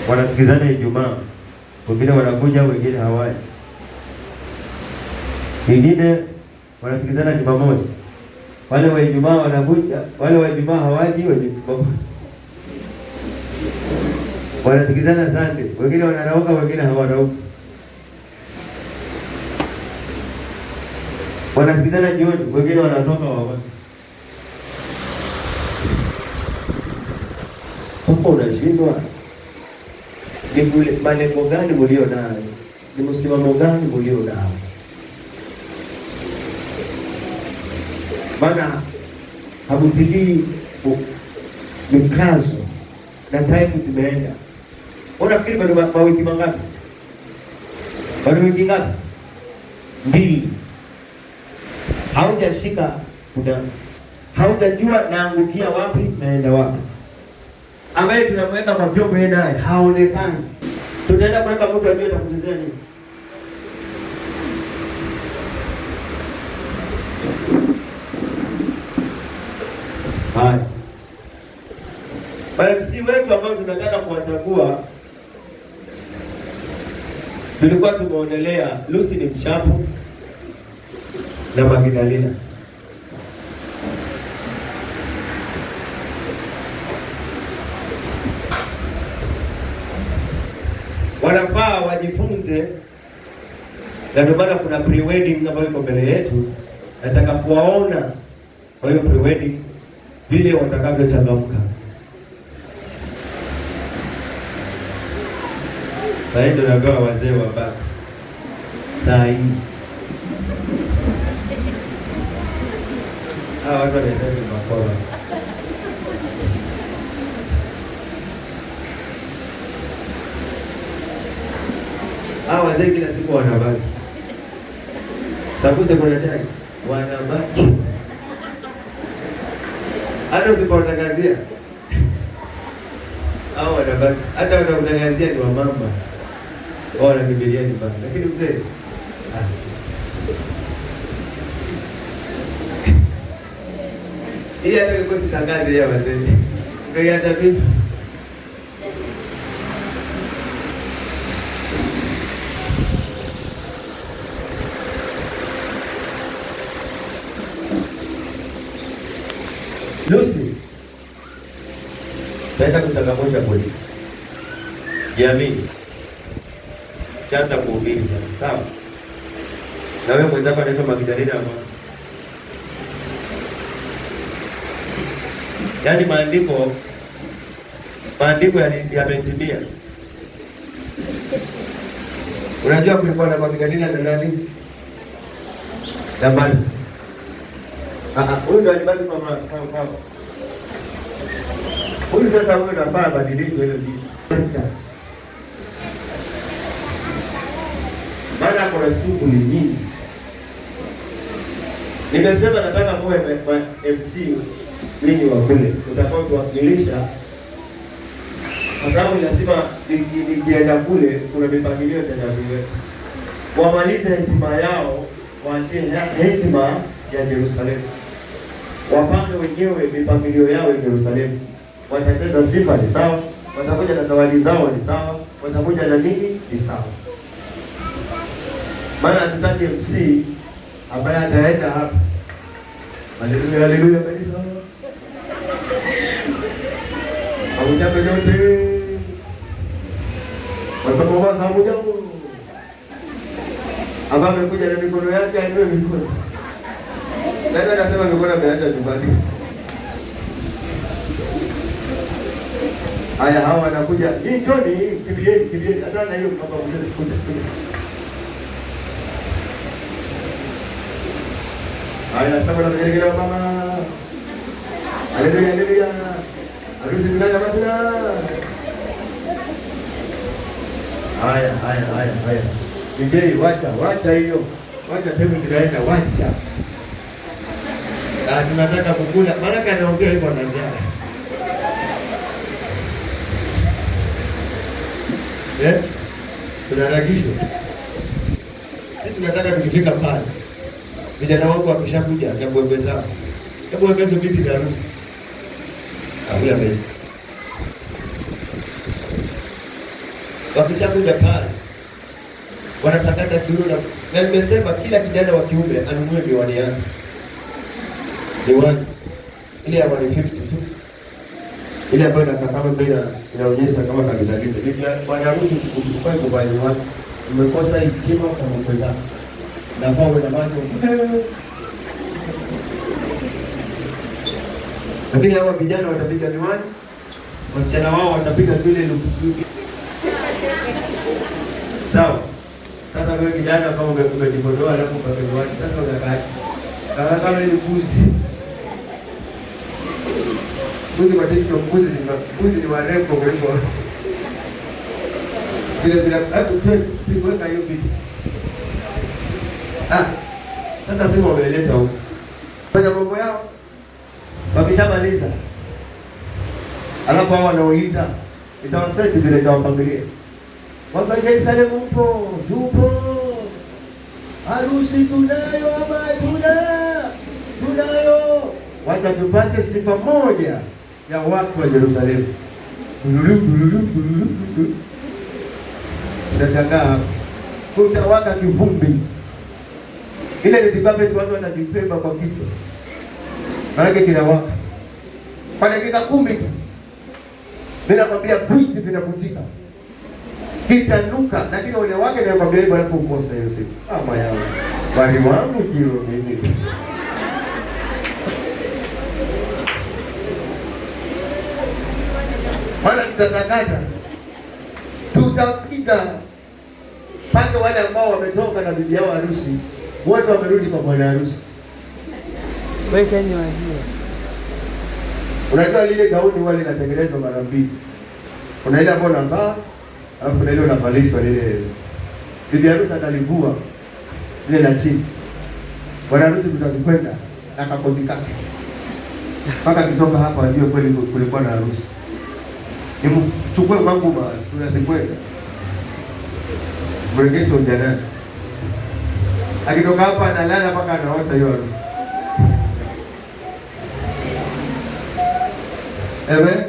wanasikizana Ijumaa, wengine wanakuja, wengine hawaji, wengine wanasikizana Jumamosi, wale wa Ijumaa wanakuja, wale wa Ijumaa hawaji, wanasikizana Sunday, wengine wanarauka, wengine hawarauka, wanasikizana jioni, wengine wanatoka wawazi. Hapo unashindwa ni malengo gani mlio nayo? Ni msimamo gani mlio nao? Maana hamutilii mkazo na time zimeenda. Unafikiri bado mawiki mangapi? Bado wiki ngapi? 2. Haujashika kudansi, haujajua naangukia wapi naenda wapi. Ambaye tunamweka kwa vyombo yeye naye haonekani. Tutaenda kuweka mtu ambaye atakuchezea nini? Haya. MC wetu ambao tunataka kuwachagua, tulikuwa tumeonelea Lucy ni mshapu na Magdalena. Wanafaa wajifunze, na ndio maana kuna pre-wedding ambayo iko mbele yetu. Nataka kuwaona kwa hiyo pre-wedding vile watakavyochangamka. Sasa hivi ndio nagawa wazee wa baba. Sasa hivi watu wanahitaji makora. Wazee kila siku wanabaki. Sababu kuna chai wanabaki. Hata usipotangazia wanabaki. Hata wanakutangazia ni wamama. Wao na Biblia ni baba. Lakini mzee hii hata ilikuwa sitangaze ya wazee. Ndio hata vipi? Lucy, naenda kuchangamsha kweli. Jamii, chanza kuhubiri sawa. Na wewe mwenzako anaitwa Magdalena ama? Yaani maandiko yametimia. Unajua kulikuwa na Magdalena na nani? Na Maria. Huyu ndo alibaki kama huyu. Sasa huyu nafaa badilishwe hilo dini. Maana kuna shughuli nyingi. Nimesema nataka muwe MC nyinyi wa kule, utakao tuwakilisha, kwa sababu lazima nikienda kule kuna mipangilio tena vile. Wamalize hekima yao, waachie hekima ya Yerusalemu. Wapange wenyewe mipangilio yao ya Yerusalemu. Watacheza sifa ni sawa, watakuja na zawadi zao ni sawa, watakuja na nini ni sawa. Maana hatutaki MC ambaye ataenda hapa. Haleluya, haleluya kanisa. Hamujambo yote. Watakuwa hamujambo. Aba amekuja na mikono yake, ainue mikono. Nani anasema mikono ameacha nyumbani? Haya, hawa wanakuja. Hii Joni, kibieni. Hata na hiyo baba kuja. Haya, sasa na mjengele wa mama. Haleluya, haleluya. Harusi bila jamaa. Haya. Nijei, wacha hiyo. Wacha temu zinaenda, wacha. Tunataka kukula. Malaka anaongea hivyo na njaa. Tunaragishwa. Sisi tunataka tukifika pale. Vijana wangu wakishakuja, hebu ongeza. Hebu ongeza bibi za harusi. Abia mbele. Wakishakuja pale wanasakata kiuno, na nimesema kila kijana wa kiume anunue miwani yake, miwani ile ya 150 tu, ile ambayo inakaa kama mbele inaonyesha kama kagizagiza. Bwana harusi ukifanya kuvaa miwani umekosa heshima kwa mke zako, na kwa wewe na macho. Lakini hawa vijana watapiga miwani, wasichana wao watapiga tu ile lukuki. Sawa. Sasa wewe kijana kama umejipodoa alafu ukapiga miwani, sasa unakaa kama ile mbuzi. Mbuzi kwa TikTok, mbuzi ni warembo kuliko vile hapo tuweka hiyo picha. Sasa sema wameleta huko. Fanya mambo yao. Wakishamaliza. Alafu hao wanauliza, itawaseti vile tawapangilia. Wakaje Yerusalemu mpo, tupo. Harusi tunayo ama tunayo. Wacha tupate sifa moja ya watu wa Yerusalemu. Utashangaa kutawaka kivumbi. Ile ni dibabe tu, watu wanajipemba kwa kichwa. Maana kinawaka. Kwa dakika 10 tu. Bila kwambia pwiti vinakutika. Kisha nuka, lakini wale wake ndio kwambia hivyo alafu ukosa hiyo siku. Ama yao. Bali wangu kilo mimi. Wala tutasakata. Tutapiga pande wale ambao wametoka na bibi yao harusi, wote wamerudi kwa bwana harusi. Wewe kani wajua? Unajua lile gauni wale linatengenezwa mara mbili. Kuna ile ambayo namba, alafu kuna ile unavalishwa ile. Bibi harusi atalivua ile la chini. Bwana harusi tutazikwenda na kakoti kake. Mpaka kitoka hapa ajue kweli kulikuwa na harusi. Nimchukue mangu ba tunazikwenda. Mregesho ujana. Akitoka hapa analala mpaka anaota hiyo harusi. Ewe?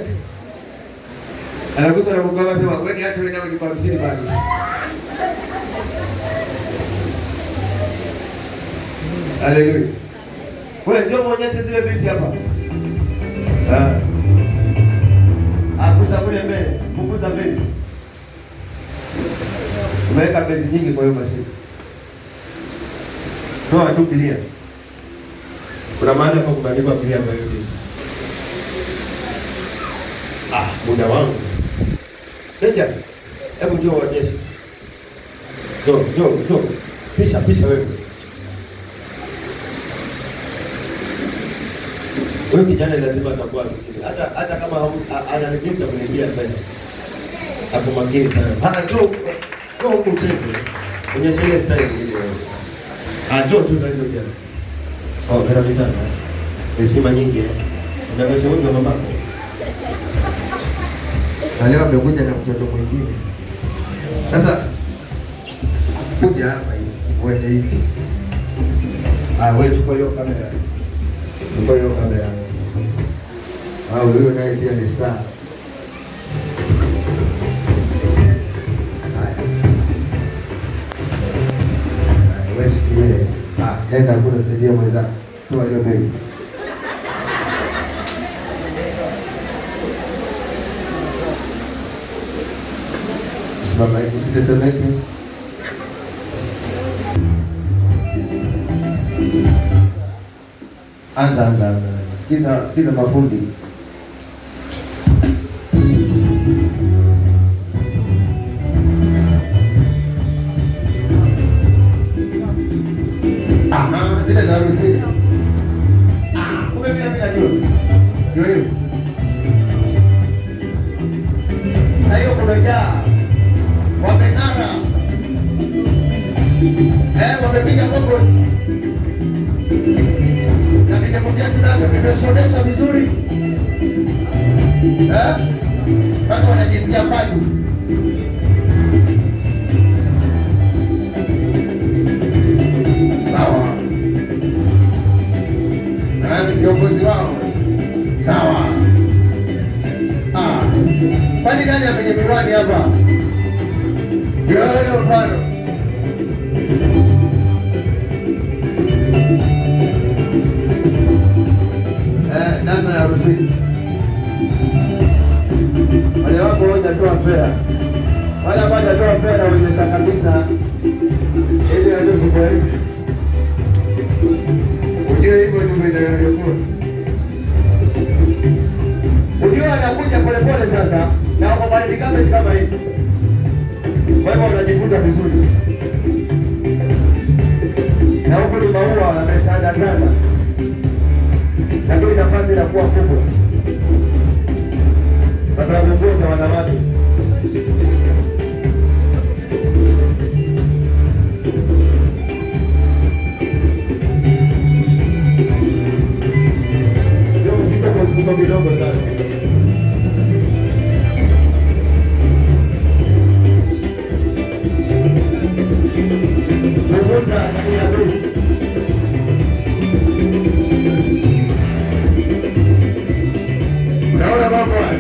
Anakuta na mkao sema wewe hata wewe nao ni kwa msini bado. Haleluya. Wewe ndio muonyeshe zile binti hapa. Akusa kule mbele, punguza bezi. Umeweka bezi nyingi kwa hiyo mashine. Toa tu kilia. Kuna maana kwa kubandikwa kilia kwa hiyo. Muda wangu. Nenda. Hebu njoo uonyeshe. Njoo. Pisha wewe. Wewe kijana lazima atakuwa msiri. Hata kama ananijua kuingia mbele. Hapo makini sana. Njoo huko ucheze. Onyesha ile style ile. Njoo tu ndio kijana. Bila vitana. Heshima nyingi. Unaweza wewe mama. Na leo amekuja na mtoto mwingine. Sasa kuja hapa hivi, uende hivi. Wewe chukua hiyo kamera. Chukua hiyo kamera. Huyo naye pia ni star. Wewe shikilie. Nenda kuna saidia mwenzako. Toa hiyo begi. Baba, usitetemeke. Anza. Sikiza mafundi. Zile za harusi. Kumbe mimi najua. Ndio. Hayo kumejaa. Wameng'ara. Wamepiga gogos. Na vijamujia tunavyo vimeshonesha vizuri. Watu wanajisikia padu. Sawa. Viongozi wao. Sawa. Kwani nani amenye miwani hapa? Gana mfano. Dansa ya harusi. Wale wako hawajatoa fedha. Wale ambao hawajatoa fedha waonyesha kabisa ili harusi kwa hivi. Ujue hivyo ndio inayokuwa. Ujue anakuja polepole sasa na wakabadilika kama hivi. Kwa hivyo unajifunza vizuri. Na huko ni maua yametanda tanda. Lakini nafasi inakuwa kubwa. Kwa sababu nguo za wanawake. Ndio msiko kwa kitu kidogo sana. Punguza ya besi. Unaona mambo haya?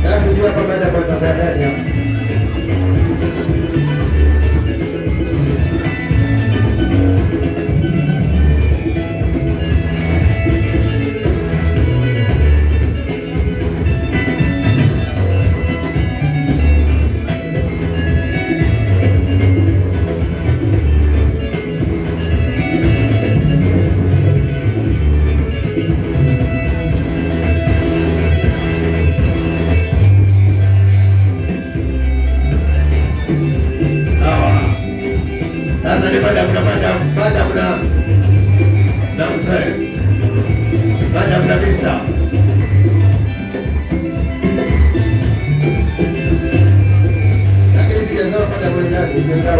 Sasa jua kwa baada kwa tafadhali. Sasa ni baada na mzee. Baada mna vista. Lakini sijasema baada mna vista.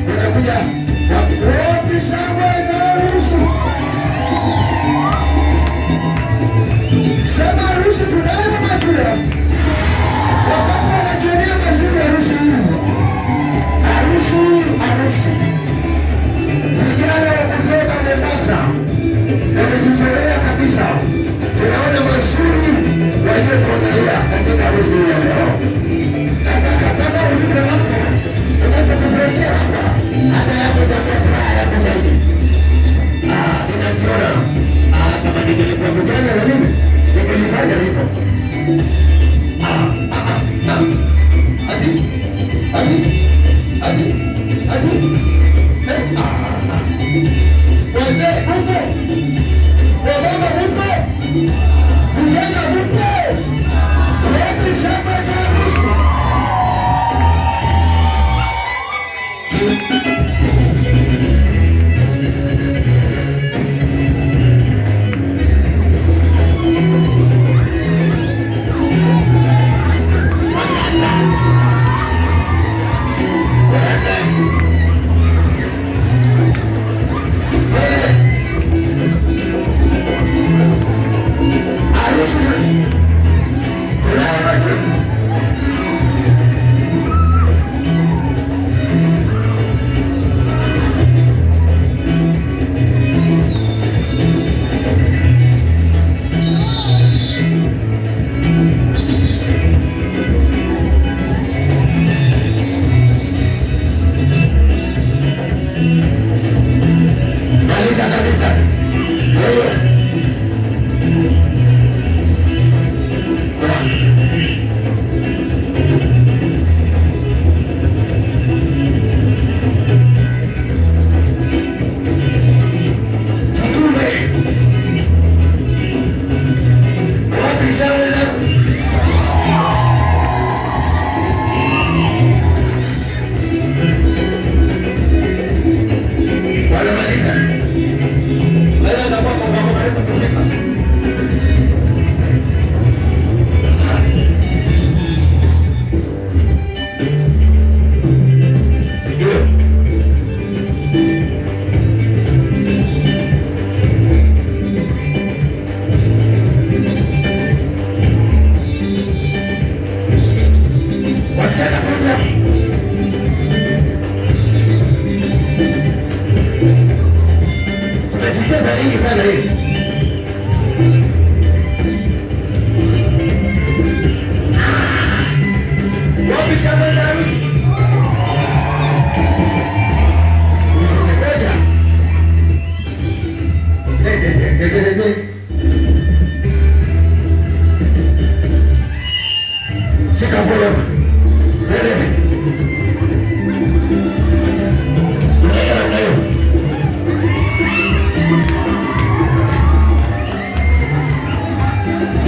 Wanakuja wapi shangwe za harusi? Sema harusi tunayo matunda. Wakati wanajionea mazuri harusi hii. Harusi. Vijana wa kutoka Mombasa wamejitolea kabisa. Tunaona mazuri waliotuandalia katika harusi ya leo. Nataka kama ulivyo wako unachokufurahia hapa, hata yako itakuwa furaha yako zaidi. Ninajiona kama ningelikuwa mjane na mimi ningelifanya hivyo. Wazee huko, wababa huko, vijana huko.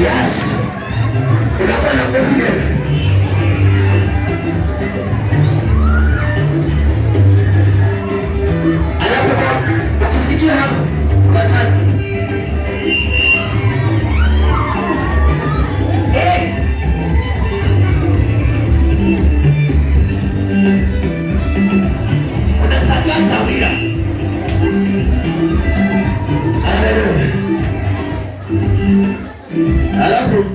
Yes. Unakuwa na confidence. Alafu ukisikia hapo, unachana. Unasakata wira. Alafu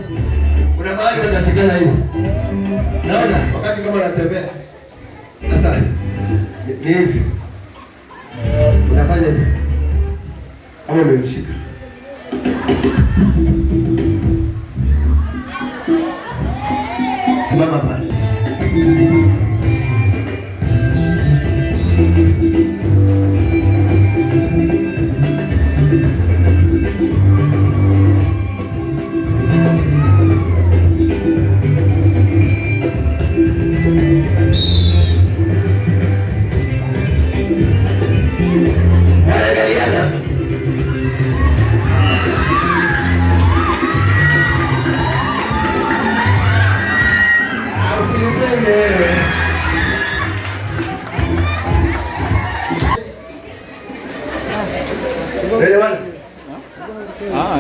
kuna mahali unashikana hivi. Naona wakati kama unatembea. Sasa ni hivi. Unafanya hivi. Kama umemshika. Simama pale.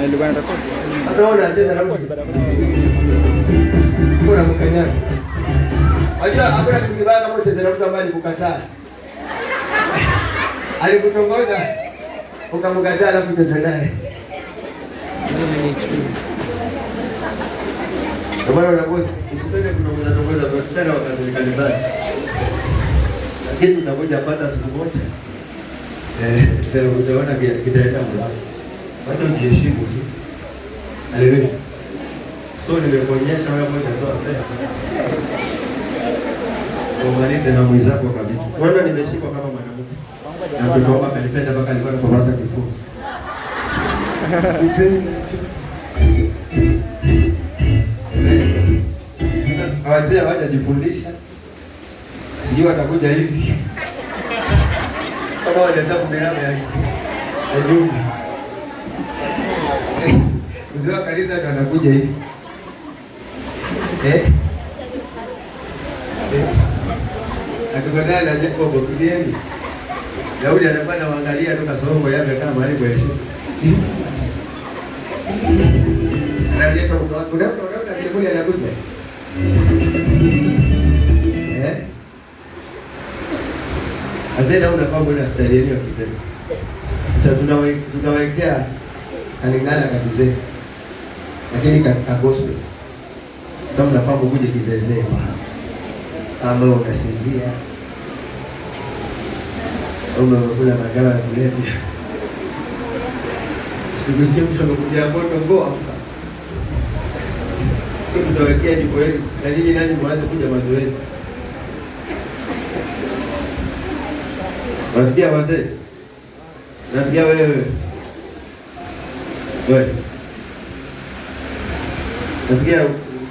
Ilikuwa inatakosa. Sasa wewe unacheza na mtu. Kuna mkanyana. Unajua hakuna kitu kibaya kama unacheza na mtu ambaye alikukataa. Alikutongoza ukamkataa alafu ucheze naye. Bwana na bosi, usipende kutongoza wasichana wa serikali zake. Lakini tunakuja pata siku moja. Utaona kitaenda mlango. Bado jiheshimu tu. Haleluya. So nimekuonyesha wewe mmoja toa fedha. Umalize na mwizi wako kabisa. Wewe nimeshikwa kama mwanamke. Na mtoto wako akanipenda mpaka alikuwa anapapasa kifua. Sasa wazee hawajajifundisha. Sijui watakuja hivi. Kama wanahesabu miraba ya jumla. Mzee wa kanisa ndo anakuja hivi. Akikutana na Jacob Kidieni. Daudi anapanda waangalia tu kasongo yake kama mahali kwa heshima. Anaonyesha mtu wako ndio kule anakuja. Azena unafahamu na style yenu ya kusema. Tutawekea kalingana kabisa. Lakini ka gospel. Sasa unafahamu kuje kizezee ambao unasinzia. Unakula madawa ya kulevya. Sikugusia mtu anakuja hapo ngo amka. Sio tutawekea jiko hili na nyinyi nani mwanze kuja mazoezi. Wasikia wazee? Nasikia wewe. Wewe. Nasikia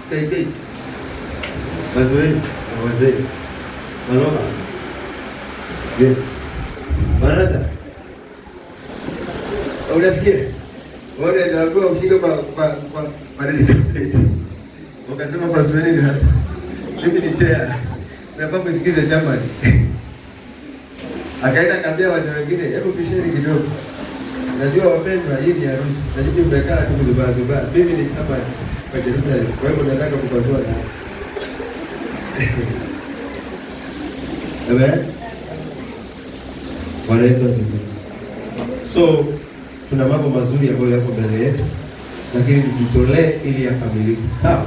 KK. Mazoezi na wazee. Maloma. Yes. Baraza. Unasikia? Wewe ndio ushike kwa maneno plate. Ukasema kwa swali ni hapa. Mimi ni chair. Na baba sikize jamani. Akaenda kaambia watu wengine, hebu pisheni kidogo. Najua wapendwa, hii ni harusi. Najua mmekaa tu kuzubazuba. Mimi ni kama kwa Jerusalem. Kwa hivyo nataka kupazua na. Amen. Bwana Yesu asifiwe. So tuna mambo mazuri ambayo yako mbele yetu, lakini tujitolee ili yakamilike. Sawa?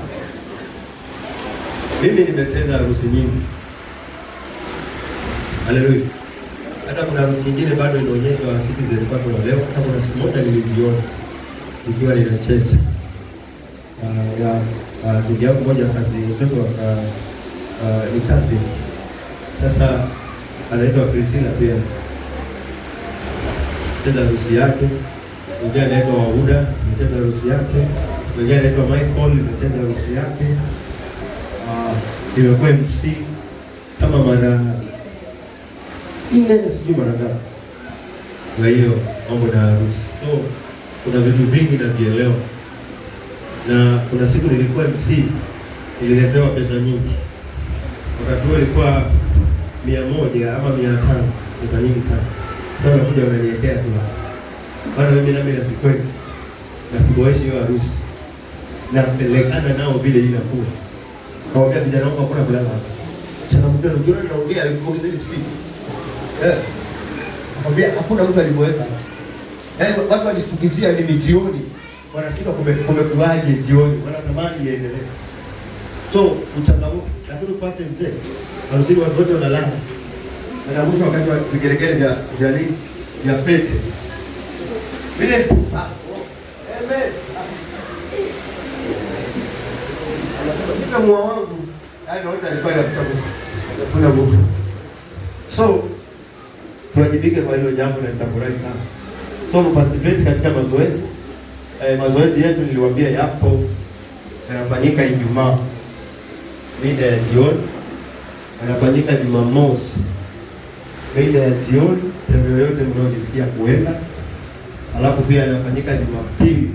Mimi nimecheza harusi nyingi. Haleluya. Hata kuna harusi nyingine bado inaonyeshwa siku zilikuwa kwa leo. Hata kuna siku moja nilijiona nikiwa ninacheza. Ndugu yangu mmoja kazi mtoto ni kazi. Sasa anaitwa Priscilla pia. Cheza harusi yake. Mwingine anaitwa Wauda, nimecheza harusi yake. Mwingine anaitwa Michael, nimecheza harusi yake. Nimekuwa MC kama mara nne sijui mara ngapi. Kwa hiyo mambo na harusi. So kuna vitu vingi na vielewa. na kuna siku nilikuwa MC, nililetewa pesa nyingi. Wakati huo ilikuwa 100 ama 500, pesa nyingi sana. Sasa nakuja wananiendea tu. Bana mimi na sikwenda. Na siboeshi hiyo harusi. Na pelekana nao vile inakuwa. Kawaambia vijana wangu hakuna kulala hapa. Changamoto ndio naongea alikuongeza ile speed. Kawaambia hakuna mtu aliboeka. Yaani watu walistukizia ni jioni. Wanashindwa kumekuaje jioni. Wanatamani iendelee. So uchangamke, lakini upate mzee. Harusini watu wote wanalala. Na mwisho wakati wa vigelegele vya pete. Vile amen. Anasema kila mwa wangu naona alikuwa anafuna Mungu. So tuwajibike kwa hilo jambo na nitafurahi sana. So participate katika mazoezi. Mazoezi yetu niliwaambia yapo yanafanyika Ijumaa mida ya jioni, yanafanyika Jumamosi mida ya jioni, sehemu yoyote mnaojisikia kuenda. Alafu pia yanafanyika Jumapili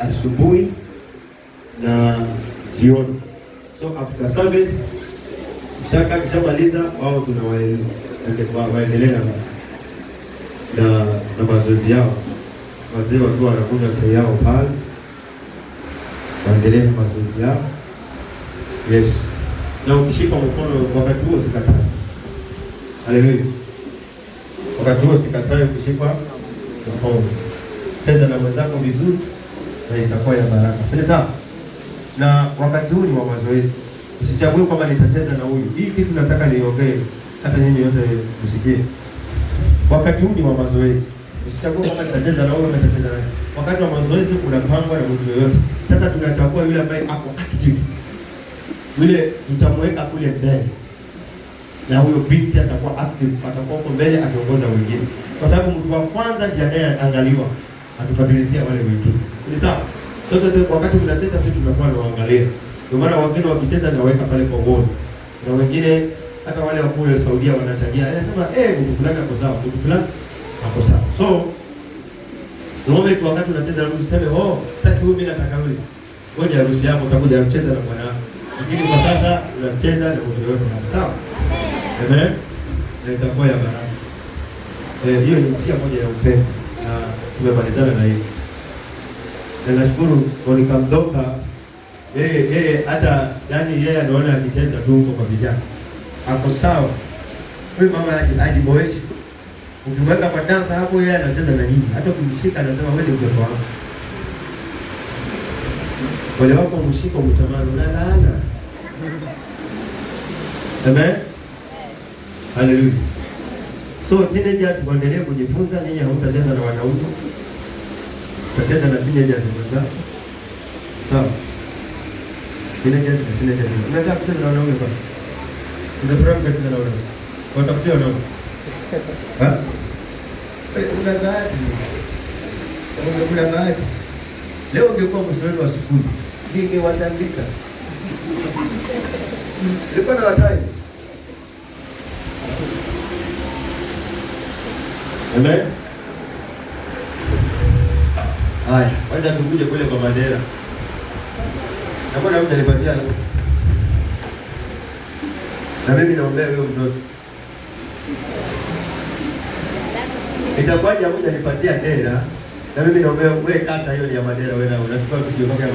asubuhi na jioni. So after service kishamaliza wao tunawaendelea na mazoezi yao. Wazee wakiwa wanakunywa chai yao pale, waendelee na mazoezi yao. Yes. Na ukishika mkono wakati huo usikatai. Haleluya. Wakati huo usikatai ukishika mkono. Cheza na mwenzako vizuri na itakuwa ya baraka. Sasa sawa? Na wakati huu ni wa mazoezi. Usichague kwamba nitacheza na huyu. Hii kitu nataka niongee hata nyinyi wote msikie. Wakati huu ni wa mazoezi. Usichague kwamba nitacheza na huyu, nitacheza naye. Wakati wa mazoezi unapangwa na mtu yoyote. Sasa tunachagua yule ambaye ako active. Yule tutamweka kule mbele. Na huyo binti atakuwa active, atakuwa huko mbele akiongoza wengine. Kwa sababu mtu wa kwanza ndiye anayeangaliwa, atufuatilizia wale wengine. Si sawa? Sasa wakati mnacheza sisi tunakuwa tunaangalia. Ndio maana wengine wakicheza na weka pale kwa goli. Na wengine hata wale wa kule Saudia wanachangia. Anasema mtu fulani ako sawa, mtu fulani ako sawa. So ndio tu wakati unacheza na mtu useme taki huyu mimi nataka yule. Ngoja harusi yako utakuja kucheza na bwana. Lakini kwa sasa unacheza na mtu yote hapa. Sawa? Amen. Na itakuwa ya baraka. Hiyo ni njia moja ya upendo. Na tumemalizana na hiyo. Na nashukuru Monica Mdoka yeye hata yeye anaona akicheza tu huko kwa vijana. Ako sawa. Huyu mama ajiboeshi. Ukimweka kwa dansa hapo yeye anacheza na nini? Hata ukimshika anasema wewe ni mtoto wangu. Wale wako mshiko mtamani unalaana. Amen. Hallelujah. So teenagers waendelee kujifunza, nyinyi hamtacheza na wanaume. Tutacheza na teenagers kwanza. Sawa. Teenagers. Unataka kucheza na wanaume kwa? Unataka kucheza na wanaume. Watafutia wanaume. Una bahati. Leo ungekuwa mshauri wa shule, ningewatandika. Nilikuwa na watai. Amen. Haya, wacha tukuje kule kwa Mandera. Na mbona mtanipatia? Na mimi naombea huyo mtoto. Itakuwaje moja nipatia dera na mimi naomba wewe kata hiyo ya Mandera wewe unachukua video mpaka